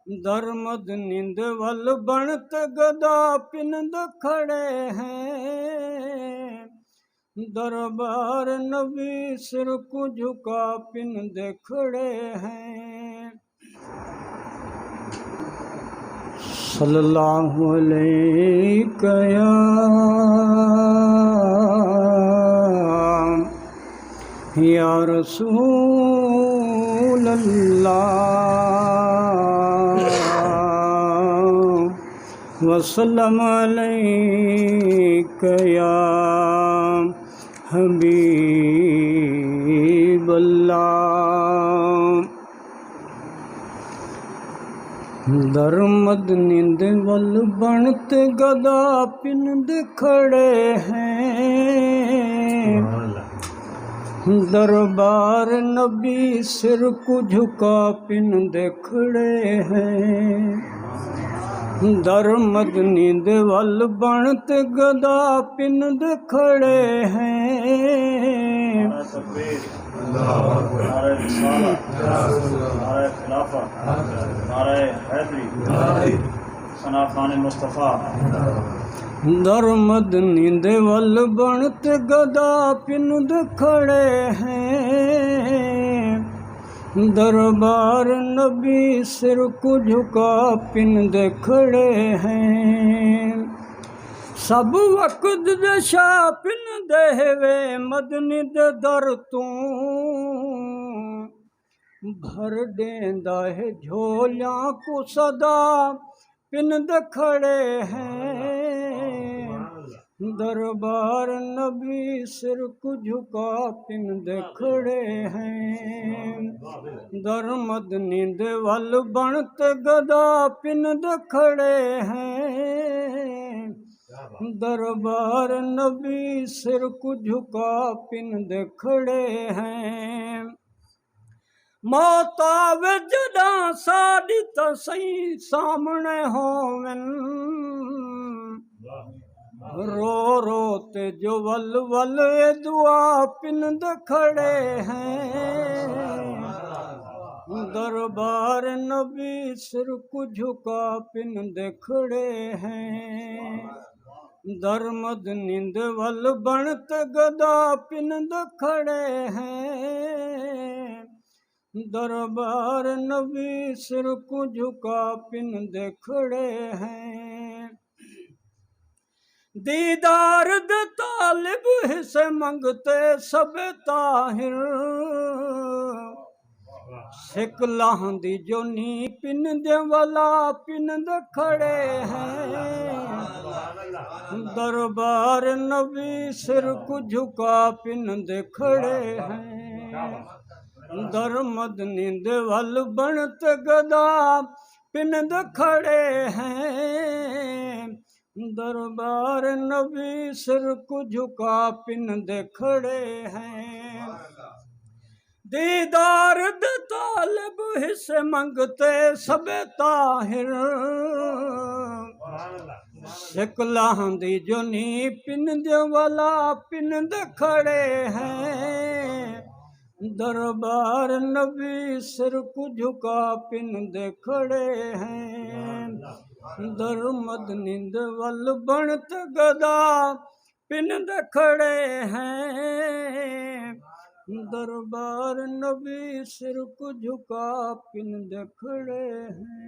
दरमद नींद वल बनत गदा पिनद खड़े हैं। दरबार नबी सिर को झुका पिनद खड़े हैं। सल्लल्लाहु अलैहि या रसूल अल्लाह वसल्लम अलैका या हबीब अल्लाह। दरमद नींद वल बनत गदा पिनद खड़े हैं। दरबार नबी सिर को झुका पिनद खड़े हैं। दरमद नींद वल बनत गदा पिनद खड़े हैं। दरमद नींद वल बनत गदा पिनद खड़े हैं। दरबार नबी सिर को झुका पिनद खड़े हैं। सब वक्त दशा पिनद वे मदनी दे दर तू भर देंदा है झोलियां को सदा पिनद खड़े हैं। दरबार नबी सिर को झुका पिनद खड़े हैं। दरमद नींद वल बनत गदा पिनद खड़े हैं। दरबार नबी सिर को झुका पिनद खड़े हैं। मौत आवे जदा साडी त सही सामने होवन। रो रो ते जो वल वल दुआ पिनद खड़े हैं। दरबार नबी सिर को झुका पिनद खड़े हैं। दरमद नींद वल बनत गदा पिनद खड़े हैं। दरबार नबी सिर को झुका पिनद खड़े हैं। दीदार दे तालिब हिस्से मंगते सब ताहिर। सिकलां दी जोनी पिनद वाला पिनद खड़े हैं। दरबार नबी सिर को झुका पिनद खड़े हैं। दरमद नींद वल बनत गदा पिनद खड़े हैं। दरबार नबी सिर को झुका पिनद खड़े हैं। दीदार दे तालिब हिस्से मंगते सब ताहिर। सिकलां दी जोनी पिनद वाला पिनद खड़े हैं। दरबार नबी सिर को झुका पिनद खड़े हैं। दरमद नींद वल बनत गदा पिनद खड़े हैं। दरबार नबी सिर को झुका पिनद खड़े हैं।